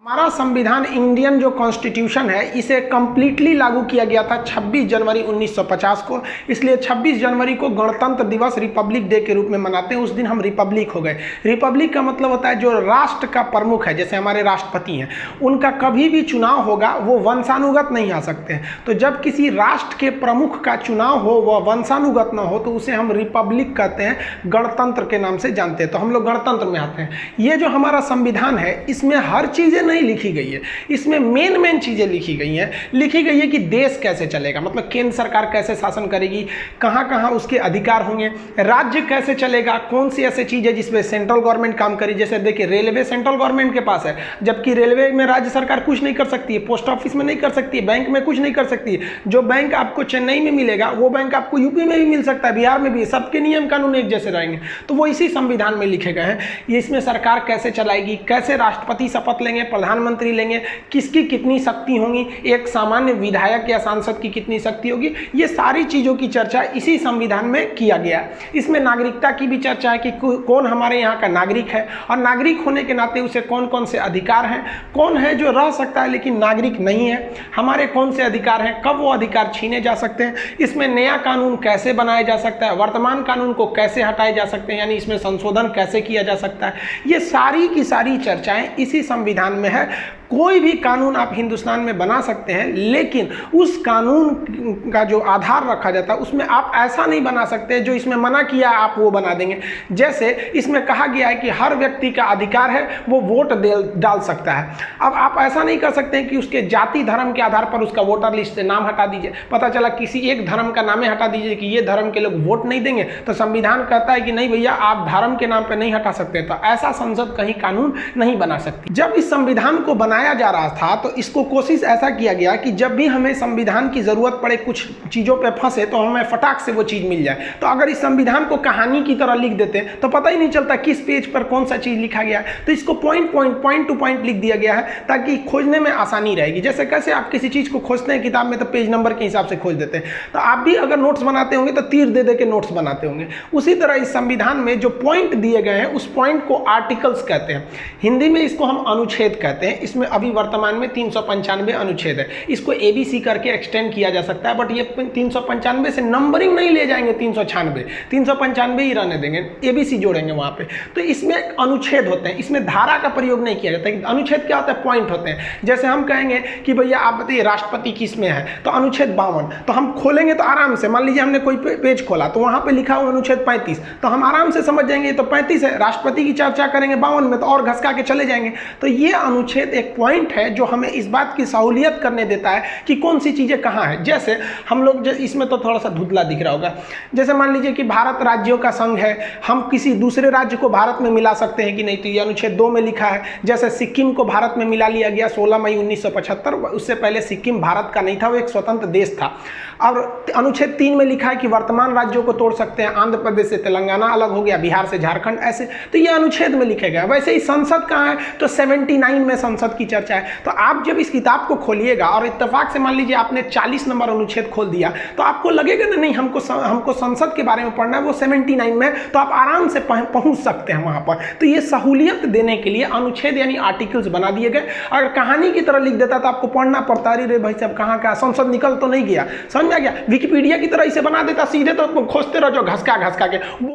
हमारा संविधान इंडियन जो कॉन्स्टिट्यूशन है इसे कम्प्लीटली लागू किया गया था 26 जनवरी 1950 को। इसलिए 26 जनवरी को गणतंत्र दिवस रिपब्लिक डे के रूप में मनाते हैं। उस दिन हम रिपब्लिक हो गए। रिपब्लिक का मतलब होता है जो राष्ट्र का प्रमुख है, जैसे हमारे राष्ट्रपति हैं, उनका कभी भी चुनाव होगा वो वंशानुगत नहीं आ सकते हैं। तो जब किसी राष्ट्र के प्रमुख का चुनाव हो वह वंशानुगत ना हो तो उसे हम रिपब्लिक कहते हैं, गणतंत्र के नाम से जानते हैं। तो हम लोग गणतंत्र में आते हैं। ये जो हमारा संविधान है इसमें हर चीज़ें नहीं लिखी गई है, इसमें मेन चीजें लिखी गई हैं। लिखी गई है कि देश कैसे चलेगा, मतलब केंद्र सरकार कैसे शासन करेगी, कहां कहां उसके अधिकार होंगे, राज्य कैसे चलेगा, कौन सी ऐसी चीज है जिसमें सेंट्रल गवर्नमेंट काम करे। जैसे देखिए रेलवे सेंट्रल गवर्नमेंट के पास है, जबकि रेलवे में राज्य सरकार कुछ नहीं कर सकती है, पोस्ट ऑफिस में नहीं कर सकती है, बैंक में कुछ नहीं कर सकती है। जो बैंक आपको चेन्नई में मिलेगा वो बैंक आपको यूपी में भी मिल सकता है, बिहार में भी। सबके नियम कानून एक जैसे रहेंगे। तो वो इसी संविधान में लिखे गए हैं। ये इसमें सरकार कैसे चलाएगी, कैसे राष्ट्रपति शपथ लेंगे, प्रधानमंत्री लेंगे, किसकी कितनी शक्ति होंगी, एक सामान्य विधायक या सांसद की कितनी शक्ति होगी, ये सारी चीजों की चर्चा इसी संविधान में किया गया। इसमें नागरिकता की भी चर्चा है कि कौन हमारे यहाँ का नागरिक है और नागरिक होने के नाते उसे कौन कौन से अधिकार हैं, कौन है जो रह सकता है लेकिन नागरिक नहीं है, हमारे कौन से अधिकार हैं, कब वो अधिकार छीने जा सकते हैं, इसमें नया कानून कैसे बनाया जा सकता है, वर्तमान कानून को कैसे हटाए जा सकते हैं, यानी इसमें संशोधन कैसे किया जा सकता है। ये सारी की सारी चर्चाएं इसी संविधान में है। कोई भी कानून आप हिंदुस्तान में बना सकते हैं, लेकिन उस कानून का जो आधार रखा जाता है उसमें आप ऐसा नहीं बना सकते जो इसमें मना किया आप वो बना देंगे। जैसे इसमें कहा गया है कि हर व्यक्ति का अधिकार है वो वोट डाल सकता है। अब आप ऐसा नहीं कर सकते कि उसके जाति धर्म के आधार पर उसका वोटर लिस्ट से नाम हटा दीजिए। पता चला किसी एक धर्म का नाम हटा दीजिए कि ये धर्म के लोग वोट नहीं देंगे, तो संविधान कहता है कि नहीं भैया आप धर्म के नाम पर नहीं हटा सकते। तो ऐसा संसद कहीं कानून नहीं बना सकती। जब इस संविधान को बनाया जा रहा था तो इसको कोशिश ऐसा किया गया कि जब भी हमें संविधान की जरूरत पड़े, कुछ चीजों पे फंसे, तो हमें फटाक से वो चीज मिल जाए। तो अगर इस संविधान को कहानी की तरह लिख देते तो पता ही नहीं चलता किस पेज पर कौन सा चीज लिखा गया है। तो इसको पॉइंट टू पॉइंट लिख दिया गया है ताकि खोजने में आसानी रहेगी। जैसे कैसे आप किसी चीज को खोजते हैं किताब में तो पेज नंबर के हिसाब से खोज देते हैं, तो आप भी अगर नोट्स बनाते होंगे तो तीर दे के नोट्स बनाते होंगे। उसी तरह इस संविधान में जो पॉइंट दिए गए हैं उस पॉइंट को आर्टिकल्स कहते हैं। हिंदी में इसको हम अनुच्छेद कहते हैं। इसमें अभी वर्तमान में 395 अनुच्छेद है। इसको ABC करके एक्सटेंड किया जा सकता है, बट ये 395 से नंबरिंग नहीं ले जाएंगे, 395 ही रहने देंगे, ABC जोड़ेंगे वहां पे। तो इसमें अनुच्छेद होते हैं, इसमें धारा का प्रयोग नहीं किया जाता है। अनुच्छेद क्या होता है? पॉइंट होते हैं। जैसे हम कहेंगे कि भैया आप बताइए राष्ट्रपति किस में है, तो अनुच्छेद 52। तो हम खोलेंगे तो आराम से, मान लीजिए हमने कोई पेज खोला तो वहां पे लिखा हुआ अनुच्छेद 35, तो हम आराम से समझ जाएंगे तो 35 है। राष्ट्रपति की चर्चा करेंगे 52 में तो और घसका के चले जाएंगे। तो ये अनुच्छेद एक पॉइंट है जो हमें इस बात की सहूलियत करने देता है कि कौन सी चीजें कहां है। जैसे हम लोग, इसमें तो थोड़ा सा धुंधला दिख रहा होगा, जैसे मान लीजिए कि भारत राज्यों का संघ है, हम किसी दूसरे राज्य को भारत में मिला सकते हैं कि नहीं, तो ये अनुच्छेद 2 में लिखा है। जैसे सिक्किम को भारत में मिला लिया गया 16 मई 1975, उससे पहले सिक्किम भारत का नहीं था, वो एक स्वतंत्र देश था। और अनुच्छेद 3 में लिखा है कि वर्तमान राज्यों को तोड़ सकते हैं, आंध्र प्रदेश से तेलंगाना अलग हो गया, बिहार से झारखंड, ऐसे। तो ये अनुच्छेद में लिखे गया। वैसे ही संसद कहाँ है, तो 79 में संसद की चर्चा है। तो आप जब इस किताब को खोलिएगा और इत्तेफाक से मान लीजिए आपने 40 नंबर अनुच्छेद खोल दिया, तो आपको लगेगा ना नहीं हमको संसद के बारे में पढ़ना है, वो 79 में, तो आप आराम से पहुंच सकते हैं वहां पर। तो ये सहूलियत देने के लिए अनुच्छेद यानी आर्टिकल्स बना दिए गए। अगर कहानी की तरह लिख देता तो आपको पढ़ना पड़ता, अरे भाई साहब कहाँ का संसद निकल तो नहीं गया, समझ में आ गया। विकिपीडिया की तरह इसे बना देता सीधे तो खोजते रहो जो घसका के।